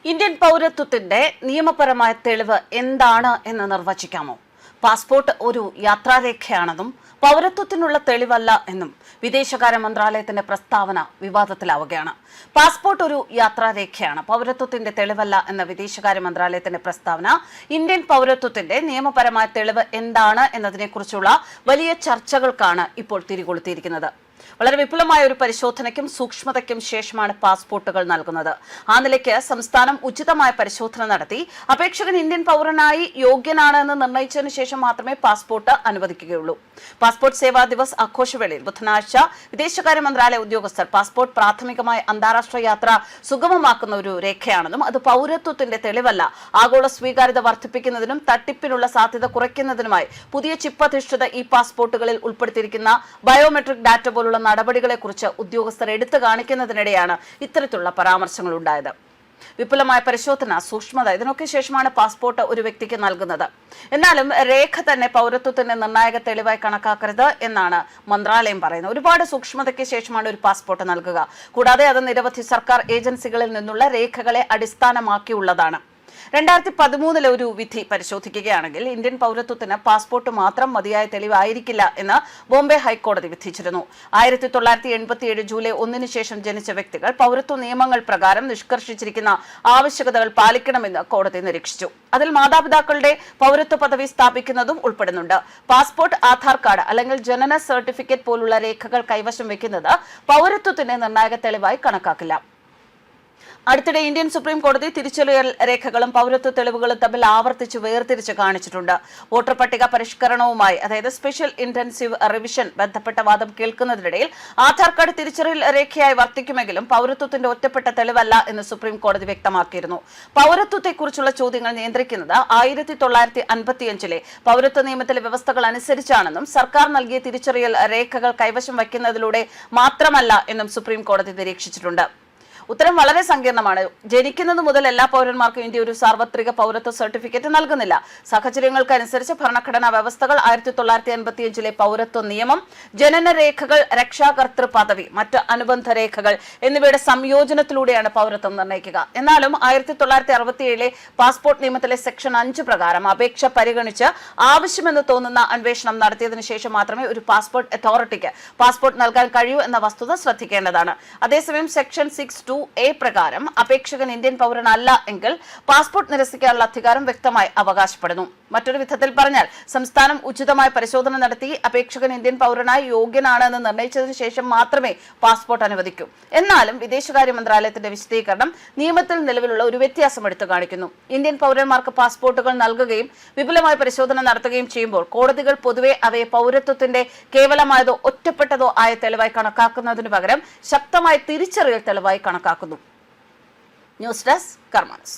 Indian പൗരത്വത്തിന്റെ നിയമപരമായ തെളിവ് എന്താണ് എന്ന് നിർവചിക്കാമോ? പാസ്പോർട്ട് ഒരു യാത്രാരേഖയാണെന്നും പൗരത്വത്തിനുള്ള തെളിവല്ല എന്നും വിദേശകാര്യ മന്ത്രാലയത്തിന്റെ പ്രസ്താവന വിവാദത്തിലാവുകയാണ്. പാസ്പോർട്ട് ഒരു യാത്രാരേഖയാണ്, പൗരത്വത്തിന്റെ തെളിവല്ല എന്ന വിദേശകാര്യ മന്ത്രാലയത്തിന്റെ പ്രസ്താവന ഇന്ത്യൻ പൗരത്വത്തിന്റെ നിയമപരമായ തെളിവ് എന്താണ് എന്നതിനെക്കുറിച്ചുള്ള വലിയ ചർച്ചകൾക്കാണ് ഇപ്പോൾ തിരികൊളുത്തിയിരിക്കുന്നത്. വളരെ വിപുലമായ ഒരു പരിശോധനയ്ക്കും സൂക്ഷ്മതയ്ക്കും ശേഷമാണ് പാസ്പോർട്ടുകൾ നൽകുന്നത്. ആ നിലയ്ക്ക് സംസ്ഥാനം ഉചിതമായ പരിശോധന നടത്തി അപേക്ഷകൻ ഇന്ത്യൻ പൗരനായി യോഗ്യനാണ് എന്ന് നിർണയിച്ചതിനു ശേഷം മാത്രമേ പാസ്പോർട്ട് അനുവദിക്കുകയുള്ളൂ. പാസ്പോർട്ട് സേവാ ദിവസ് ആഘോഷവേളയിൽ ബുധനാഴ്ച വിദേശകാര്യ മന്ത്രാലയ ഉദ്യോഗസ്ഥർ പാസ്പോർട്ട് പ്രാഥമികമായി അന്താരാഷ്ട്ര യാത്ര സുഗമമാക്കുന്ന ഒരു രേഖയാണെന്നും അത് പൗരത്വത്തിന്റെ തെളിവല്ല, ആഗോള സ്വീകാര്യത വർദ്ധിപ്പിക്കുന്നതിനും തട്ടിപ്പിനുള്ള സാധ്യത കുറയ്ക്കുന്നതിനുമായി പുതിയ ചിപ്പ് അധിഷ്ഠിത ഈ പാസ്പോർട്ടുകളിൽ ഉൾപ്പെടുത്തിയിരിക്കുന്ന ബയോമെട്രിക് ഡാറ്റ പോലുള്ള നടപടികളെക്കുറിച്ച് ഉദ്യോഗസ്ഥർ എടുത്തു കാണിക്കുന്നതിനിടെയാണ് ഇത്തരത്തിലുള്ള പരാമർശങ്ങൾ ഉണ്ടായത്. വിപുലമായ പരിശോധന, സൂക്ഷ്മത, ഇതിനൊക്കെ ശേഷമാണ് പാസ്പോർട്ട് ഒരു വ്യക്തിക്ക് നൽകുന്നത്. എന്നാലും രേഖ തന്നെ പൗരത്വത്തിന്റെ നിർണായക തെളിവായി കണക്കാക്കരുത് എന്നാണ് മന്ത്രാലയം പറയുന്നത്. ഒരുപാട് സൂക്ഷ്മതയ്ക്ക് ശേഷമാണ് ഒരു പാസ്പോർട്ട് നൽകുക. കൂടാതെ അത് നിരവധി സർക്കാർ ഏജൻസികളിൽ നിന്നുള്ള രേഖകളെ അടിസ്ഥാനമാക്കിയുള്ളതാണ്. 2013 ഒരു വിധി പരിശോധിക്കുകയാണെങ്കിൽ ഇന്ത്യൻ പൗരത്വത്തിന് പാസ്പോർട്ട് മാത്രം മതിയായ തെളിവായിരിക്കില്ല എന്ന് ബോംബെ ഹൈക്കോടതി വിധിച്ചിരുന്നു. 1987 ജൂലൈ 1 ശേഷം ജനിച്ച വ്യക്തികൾ പൗരത്വ നിയമങ്ങൾ പ്രകാരം നിഷ്കർഷിച്ചിരിക്കുന്ന ആവശ്യകതകൾ പാലിക്കണമെന്ന് കോടതി നിരീക്ഷിച്ചു. അതിൽ മാതാപിതാക്കളുടെ പൗരത്വ പദവി സ്ഥാപിക്കുന്നതും ഉൾപ്പെടുന്നുണ്ട്. പാസ്പോർട്ട്, ആധാർ കാർഡ് അല്ലെങ്കിൽ ജനന സർട്ടിഫിക്കറ്റ് പോലുള്ള രേഖകൾ കൈവശം വെക്കുന്നത് പൗരത്വത്തിന്റെ നിർണായക തെളിവായി കണക്കാക്കില്ല. അടുത്തിടെ ഇന്ത്യൻ സുപ്രീം കോടതി തിരിച്ചറിയൽ രേഖകളും പൗരത്വ തെളിവുകളും തമ്മിൽ ആവർത്തിച്ച് വേർതിരിച്ച് കാണിച്ചിട്ടുണ്ട്. വോട്ടർ പട്ടിക പരിഷ്കരണവുമായി, അതായത് സ്പെഷ്യൽ ഇന്റൻസീവ് റിവിഷൻ ബന്ധപ്പെട്ട വാദം കേൾക്കുന്നതിനിടയിൽ ആധാർ കാർഡ് തിരിച്ചറിയൽ രേഖയായി വർത്തിക്കുമെങ്കിലും പൗരത്വത്തിന്റെ ഒറ്റപ്പെട്ട തെളിവല്ല എന്ന് സുപ്രീം കോടതി വ്യക്തമാക്കിയിരുന്നു. പൗരത്വത്തെക്കുറിച്ചുള്ള ചോദ്യങ്ങൾ നിയന്ത്രിക്കുന്നത് 1955 പൗരത്വ നിയമത്തിലെ വ്യവസ്ഥകൾ അനുസരിച്ചാണെന്നും സർക്കാർ നൽകിയ തിരിച്ചറിയൽ രേഖകൾ കൈവശം വയ്ക്കുന്നതിലൂടെ മാത്രമല്ല എന്നും സുപ്രീം കോടതി നിരീക്ഷിച്ചിട്ടുണ്ട്. ഉത്തരം വളരെ സങ്കീർണമാണ്. ജനിക്കുന്നത് മുതൽ എല്ലാ പൗരന്മാർക്കും ഇന്ത്യ ഒരു സാർവത്രിക പൗരത്വ സർട്ടിഫിക്കറ്റ് നൽകുന്നില്ല. സാഹചര്യങ്ങൾക്കനുസരിച്ച് ഭരണഘടനാ വ്യവസ്ഥകൾ, 1955 പൗരത്വ നിയമം, ജനനരേഖകൾ, രക്ഷാകർതൃ പദവി, മറ്റ് അനുബന്ധ രേഖകൾ എന്നിവയുടെ സംയോജനത്തിലൂടെയാണ് പൗരത്വം നിർണ്ണയിക്കുക. എന്നാലും 1967 പാസ്പോർട്ട് നിയമത്തിലെ സെക്ഷൻ 5 പ്രകാരം അപേക്ഷ പരിഗണിച്ച് ആവശ്യമെന്ന് തോന്നുന്ന അന്വേഷണം നടത്തിയതിനു ശേഷം മാത്രമേ ഒരു പാസ്പോർട്ട് അതോറിറ്റിക്ക് പാസ്പോർട്ട് നൽകാൻ കഴിയൂ എന്ന വസ്തുത ശ്രദ്ധിക്കേണ്ടതാണ്. അതേസമയം സെക്ഷൻ 6(2) പ്രകാരം അപേക്ഷകൻ ഇന്ത്യൻ പൗരനല്ല എങ്കിൽ പാസ്പോർട്ട് നിരസിക്കാനുള്ള അധികാരം വ്യക്തമായി അവകാശപ്പെടുന്നു. മറ്റൊരു വിധത്തിൽ പറഞ്ഞാൽ സംസ്ഥാനം ഉചിതമായ പരിശോധന നടത്തി അപേക്ഷകൻ ഇന്ത്യൻ പൗരനായി യോഗ്യനാണ് എന്ന് നിർണയിച്ചതിനു ശേഷം മാത്രമേ പാസ്പോർട്ട് അനുവദിക്കൂ. എന്നാലും വിദേശകാര്യ മന്ത്രാലയത്തിന്റെ വിശദീകരണം നിയമത്തിൽ നിലവിലുള്ള ഒരു വ്യത്യാസം എടുത്തു കാണിക്കുന്നു. ഇന്ത്യൻ പൗരന്മാർക്ക് പാസ്പോർട്ടുകൾ നൽകുകയും വിപുലമായ പരിശോധന നടത്തുകയും ചെയ്യുമ്പോൾ കോടതികൾ പൊതുവെ അവയെ പൗരത്വത്തിന്റെ കേവലമായതോ ഒറ്റപ്പെട്ടതോ ആയ തെളിവായി കണക്കാക്കുന്നതിനു പകരം ശക്തമായ തിരിച്ചറിയൽ തെളിവായി കണക്കാക്കുന്നു. News desk കർമാനസ്.